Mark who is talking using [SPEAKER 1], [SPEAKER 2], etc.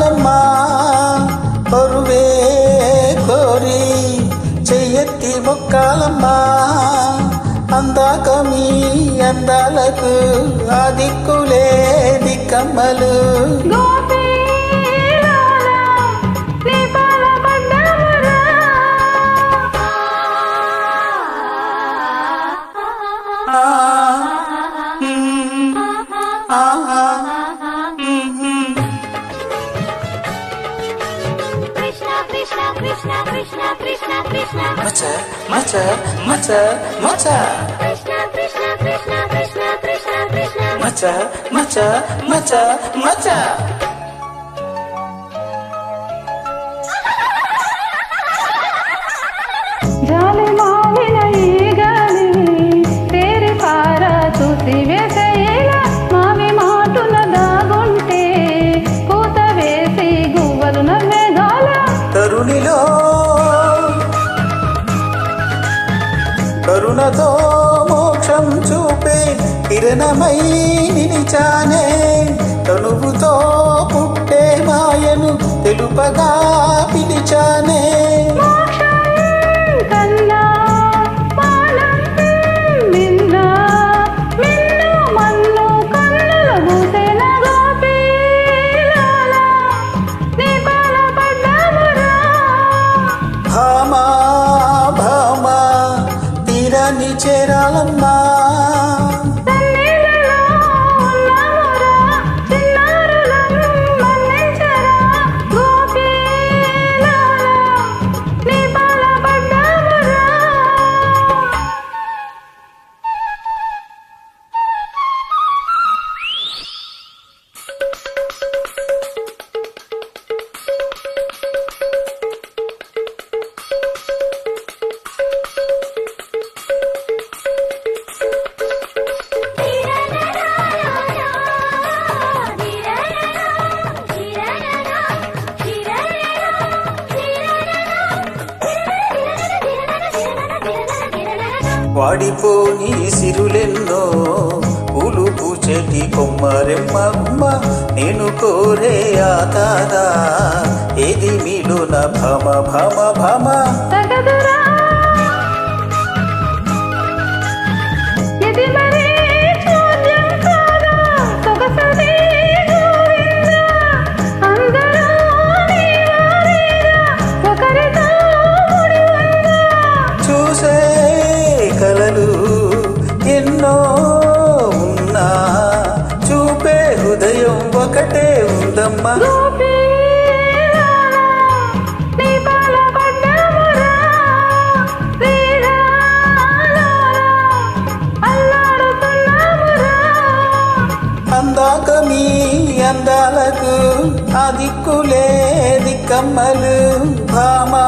[SPEAKER 1] చేరాలమ్మా పరువే కోరి చెయ్యెత్తి మొక్కాలమ్మా అందాక మీ అందాలకు ఆ దిక్కులే దిక్కమ్మలు Macha, macha, macha, macha, macha, macha, macha.
[SPEAKER 2] जाले मालिन ई गाली तेरे पारा तुसी वेसेला मावी माटुन दागुंटे కూత వేసి గువ్వలు నవ్వేగాల
[SPEAKER 1] తరుణిలో కరుణతో మోక్షం చూపే కిరణమై నిలిచానే తనువుతో పుట్టే మాయను తెలుపగా పిలిచానే భామా భామా తీరాన్ని చేరాలమ్మా వాడిపోని సిరులెన్నో పూలు పూచెటి కొమ్మరెమ్మ నేను కోరే ఆ కాదా ఏది మీలోన భమ భమ భమ చూసే కలలు ఎన్నో ఉన్నా చూపే హృదయం ఒకటే ఉందమ్మా అందాక మీ అందాలకు ఆ దిక్కులే దిక్కమ్మలు భామా